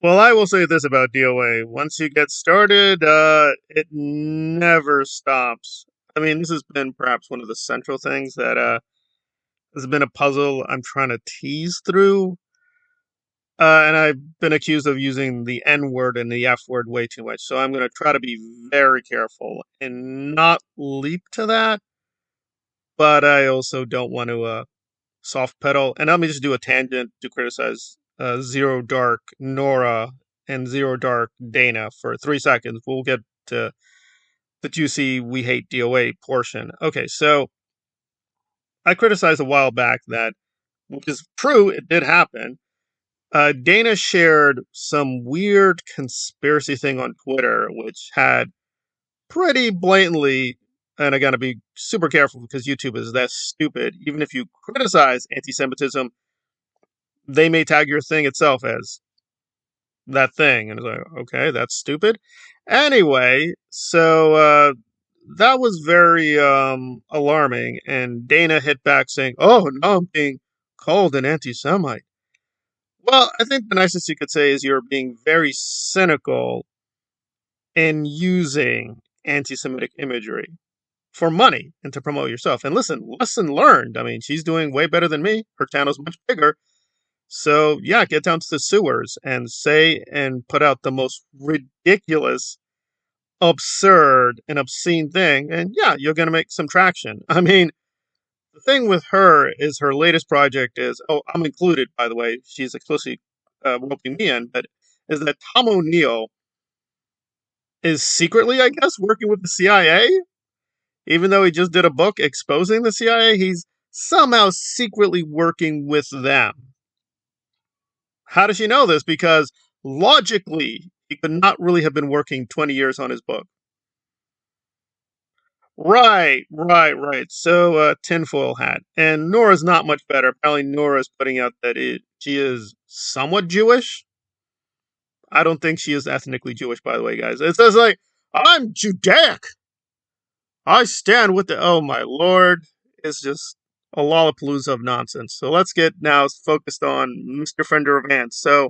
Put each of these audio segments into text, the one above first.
Well, I will say this about DOA. Once you get started, it never stops. I mean, this has been perhaps one of the central things that has been a puzzle I'm trying to tease through. And I've been accused of using the N word and the F word way too much. So I'm going to try to be very careful and not leap to that. But I also don't want to soft pedal. And let me just do a tangent to criticize Zero Dark Nora and Zero Dark Dana for 3 seconds. We'll get to the juicy "we hate DOA" portion. Okay, so I criticized a while back that, which is true, it did happen. Dana shared some weird conspiracy thing on Twitter, which had pretty blatantly, and I gotta be super careful because YouTube is that stupid. Even if you criticize anti-Semitism, they may tag your thing itself as that thing. And it's like, okay, that's stupid. Anyway, so that was very alarming. And Dana hit back saying, oh, no, I'm being called an anti Semite. Well, I think the nicest you could say is you're being very cynical in using anti Semitic imagery for money and to promote yourself. And listen, lesson learned. I mean, she's doing way better than me. Her channel's much bigger. So, yeah, get down to the sewers and say and put out the most ridiculous, absurd, and obscene thing. And yeah, you're going to make some traction. I mean, the thing with her is her latest project is, oh, I'm included, by the way. She's explicitly roping me in, but is that Tom O'Neill is secretly, I guess, working with the CIA? Even though he just did a book exposing the CIA, he's somehow secretly working with them. How does she know this? Because logically, he could not really have been working 20 years on his book. Right. So, tinfoil hat. And Nora's not much better. Apparently, Nora's putting out that she is somewhat Jewish. I don't think she is ethnically Jewish, by the way, guys. It says, like, I'm Judaic. I stand with the. Oh, my lord. It's just a lollapalooza of nonsense. So, let's get now focused on Mr. Fender of Ants. So,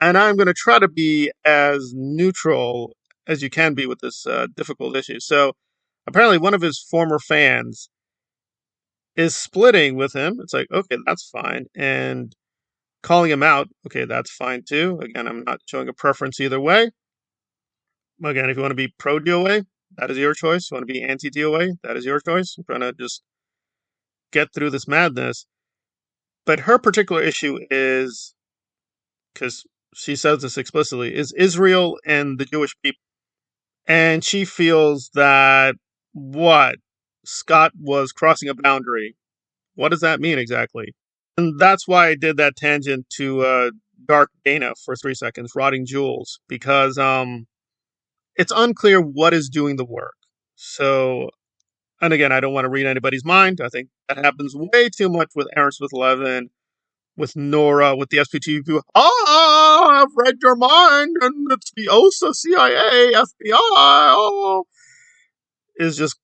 and I'm going to try to be as neutral as you can be with this difficult issue. So, apparently, one of his former fans is splitting with him. It's like, okay, that's fine. And calling him out, okay, that's fine too. Again, I'm not showing a preference either way. Again, if you want to be pro DOA, that is your choice. If you want to be anti DOA, that is your choice. I'm trying to just get through this madness. But her particular issue is, because she says this explicitly, is Israel and the Jewish people. And she feels that what? Scott was crossing a boundary. What does that mean exactly? And that's why I did that tangent to Dark Dana for 3 seconds, Rotting Jewels, because it's unclear what is doing the work. So, and again, I don't want to read anybody's mind. I think that happens way too much with Aaron Smith-Levin, with Nora, with the SPTV. I've read your mind, and it's the OSA, CIA, FBI. Oh, is just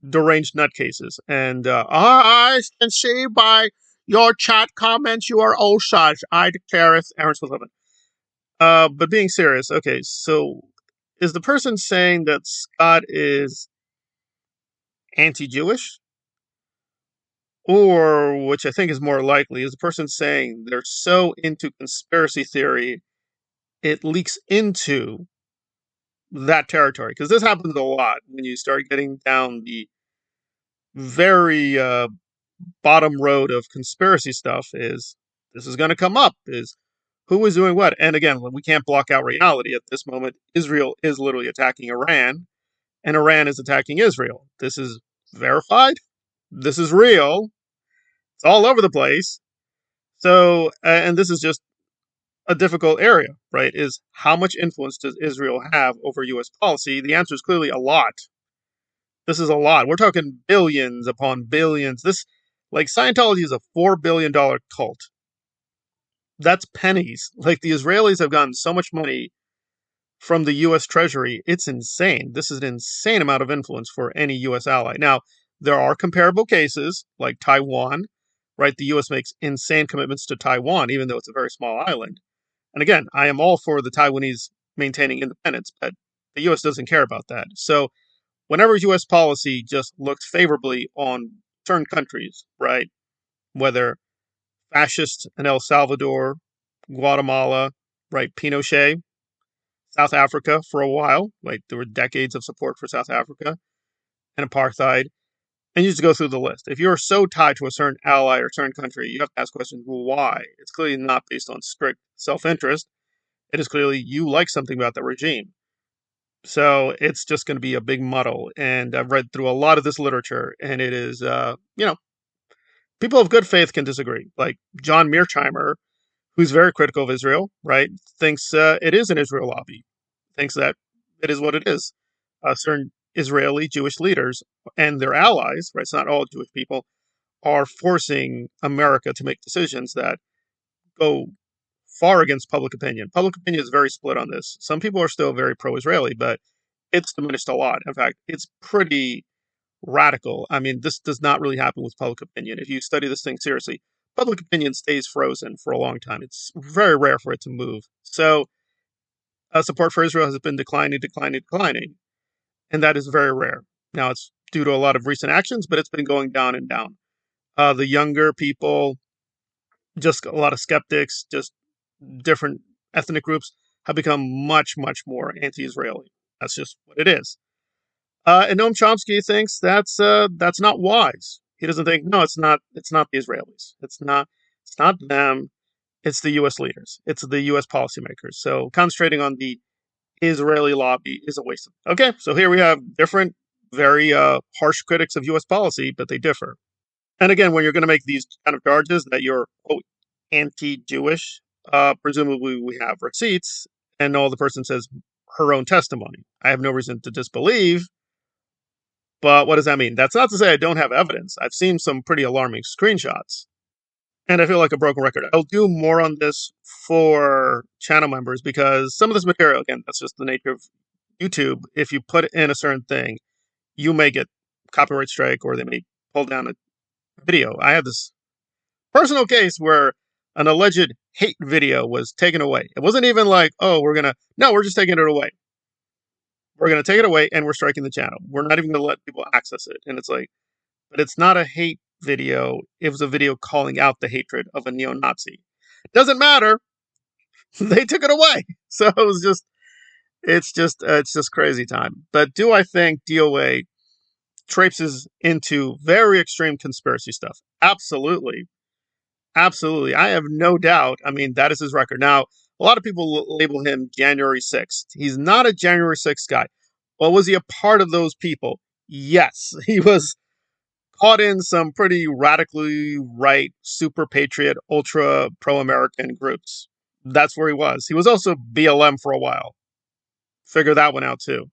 deranged nutcases. And I can see by your chat comments you are OSA. I declare it, Aaron Smith-Levin. But being serious, okay, so is the person saying that Scott is anti-Jewish? Or, which I think is more likely, is the person saying they're so into conspiracy theory, it leaks into that territory? Because this happens a lot when you start getting down the very bottom road of conspiracy stuff. Is this is going to come up, is who is doing what? And again, we can't block out reality. At this moment, Israel is literally attacking Iran, and Iran is attacking Israel. This is verified. This is real. It's all over the place. So, and this is just a difficult area, right? Is how much influence does Israel have over U.S. policy? The answer is clearly a lot. This is a lot. We're talking billions upon billions. This, like, Scientology is a $4 billion cult. That's pennies. Like, the Israelis have gotten so much money from the U.S. Treasury. It's insane. This is an insane amount of influence for any U.S. ally. Now, there are comparable cases, like Taiwan, right? The U.S. makes insane commitments to Taiwan, even though it's a very small island. And again, I am all for the Taiwanese maintaining independence, but the U.S. doesn't care about that. So whenever U.S. policy just looks favorably on certain countries, right, whether fascist in El Salvador, Guatemala, right, Pinochet, South Africa for a while, like there were decades of support for South Africa, and apartheid, and you just go through the list. If you're so tied to a certain ally or certain country, you have to ask questions, well, why? It's clearly not based on strict self-interest. It is clearly you like something about the regime. So it's just going to be a big muddle. And I've read through a lot of this literature, and it is, people of good faith can disagree. Like John Mearsheimer, who's very critical of Israel, right, thinks it is an Israel lobby, thinks that it is what it is. Certain Israeli Jewish leaders and their allies, right, it's not all Jewish people, are forcing America to make decisions that go far against public opinion. Public opinion is very split on this. Some people are still very pro-Israeli, but it's diminished a lot. In fact, it's pretty radical. I mean, this does not really happen with public opinion. If you study this thing seriously, public opinion stays frozen for a long time. It's very rare for it to move. So support for Israel has been declining, and that is very rare. Now, it's due to a lot of recent actions, but it's been going down and down. The younger people, just a lot of skeptics, just different ethnic groups have become much, much more anti-Israeli. That's just what it is. And Noam Chomsky thinks that's not wise. He doesn't think, no, it's not the Israelis. It's not them. It's the U.S. leaders. It's the U.S. policymakers. So concentrating on the Israeli lobby is a waste of. Okay, so here we have different, very harsh critics of U.S. policy, but they differ. And again, when you're going to make these kind of charges that you're, quote, anti-Jewish, presumably we have receipts, and all the person says her own testimony. I have no reason to disbelieve, but what does that mean? That's not to say I don't have evidence. I've seen some pretty alarming screenshots, and I feel like a broken record. I'll do more on this for channel members because some of this material, again, that's just the nature of YouTube. If you put in a certain thing, you may get copyright strike or they may pull down a video. I had this personal case where an alleged hate video was taken away. It wasn't even like, oh, we're just taking it away. We're going to take it away and we're striking the channel. We're not even going to let people access it. And it's like, but it's not a hate video. It was a video calling out the hatred of a neo-Nazi. Doesn't matter. They took it away. So it was just, it's just crazy time. But do I think DOA traipses into very extreme conspiracy stuff? Absolutely. Absolutely. I have no doubt. I mean, that is his record. Now, a lot of people label him January 6th. He's not a January 6th guy. Well, was he a part of those people? Yes. He was caught in some pretty radically right, super patriot, ultra pro-American groups. That's where he was. He was also BLM for a while. Figure that one out too.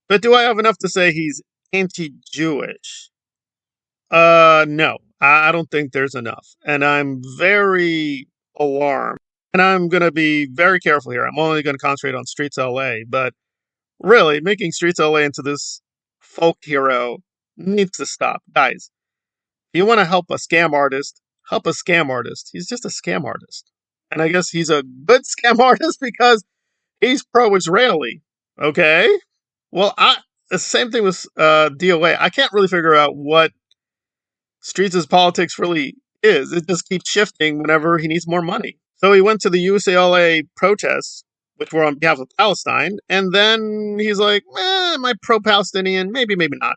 But do I have enough to say he's anti-Jewish? No. I don't think there's enough. And I'm very alarmed. And I'm going to be very careful here. I'm only going to concentrate on Streets LA. But really, making Streets LA into this folk hero needs to stop. Guys, if you want to help a scam artist, help a scam artist. He's just a scam artist. And I guess he's a good scam artist because he's pro-Israeli. Okay? Well, the same thing with DOA. I can't really figure out what Streets' politics really is. It just keeps shifting whenever he needs more money. So he went to the UCLA protests, which were on behalf of Palestine, and then he's like, am I pro-Palestinian? Maybe, maybe not.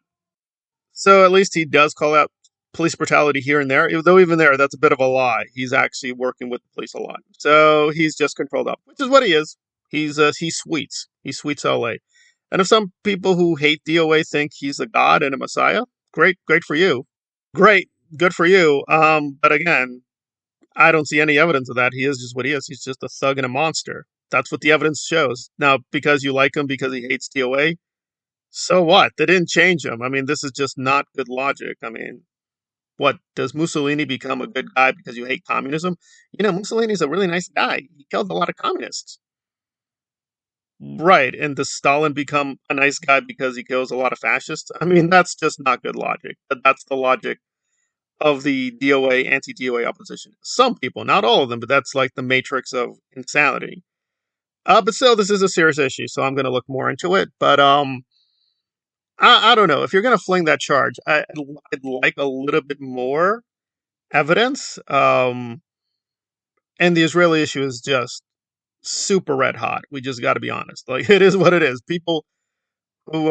So at least he does call out police brutality here and there, though even there, that's a bit of a lie. He's actually working with the police a lot. So he's just controlled up, which is what he is. He sweets. He sweets LA. And if some people who hate DOA think he's a god and a messiah, great for you. Great, good for you. But again, I don't see any evidence of that. He is just what he is. He's just a thug and a monster. That's what the evidence shows. Now, because you like him because he hates DOA, so what? They didn't change him. I mean, this is just not good logic. I mean, what, does Mussolini become a good guy because you hate communism? You know, Mussolini's a really nice guy. He killed a lot of communists. Right, and does Stalin become a nice guy because he kills a lot of fascists? I mean, that's just not good logic. But that's the logic of the DOA, anti-DOA opposition. Some people, not all of them, but that's like the matrix of insanity. But still, this is a serious issue, so I'm going to look more into it. But I don't know if you're going to fling that charge. I'd like a little bit more evidence. And the Israeli issue is just super red hot. We just got to be honest. Like it is what it is. People who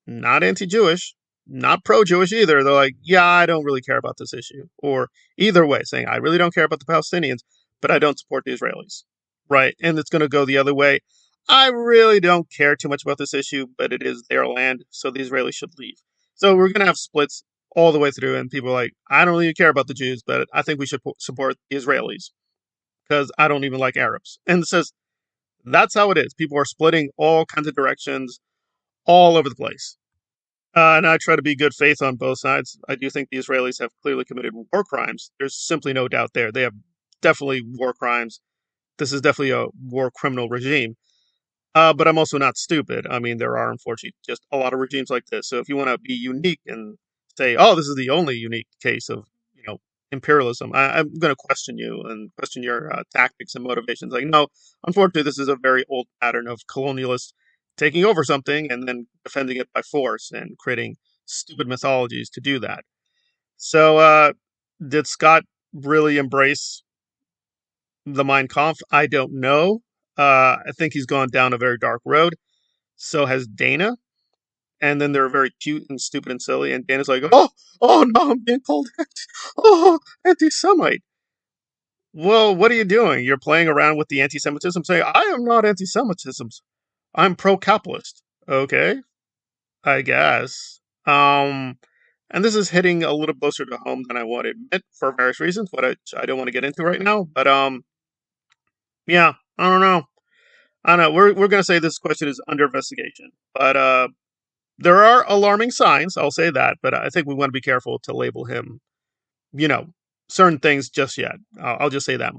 not anti-Jewish, not pro-Jewish either. They're like, yeah, I don't really care about this issue. Or either way, saying I really don't care about the Palestinians, but I don't support the Israelis. Right. And it's going to go the other way. I really don't care too much about this issue, but it is their land, so the Israelis should leave. So we're going to have splits all the way through, and people are like, I don't really care about the Jews, but I think we should support the Israelis because I don't even like Arabs. And it says that's how it is. People are splitting all kinds of directions all over the place. And I try to be good faith on both sides. I do think the Israelis have clearly committed war crimes. There's simply no doubt there. They have definitely war crimes. This is definitely a war criminal regime. But I'm also not stupid. I mean, there are unfortunately just a lot of regimes like this. So if you want to be unique and say, "Oh, this is the only unique case of imperialism," I'm going to question you and question your tactics and motivations. Like, no, unfortunately, this is a very old pattern of colonialists taking over something and then defending it by force and creating stupid mythologies to do that. So, did Scott really embrace the Mein Kampf? I don't know. I think he's gone down a very dark road. So has Dana. And then they're very cute and stupid and silly. And Dana's like, oh no, I'm being called anti-Semite. Well, what are you doing? You're playing around with the anti-Semitism. Say, I am not anti-Semitism. I'm pro-capitalist. Okay, I guess. And this is hitting a little closer to home than I want to admit for various reasons, but I don't want to get into right now. But yeah, I don't know. I don't know. We're gonna say this question is under investigation, but there are alarming signs. I'll say that, but I think we want to be careful to label him, you know, certain things just yet. I'll just say that much.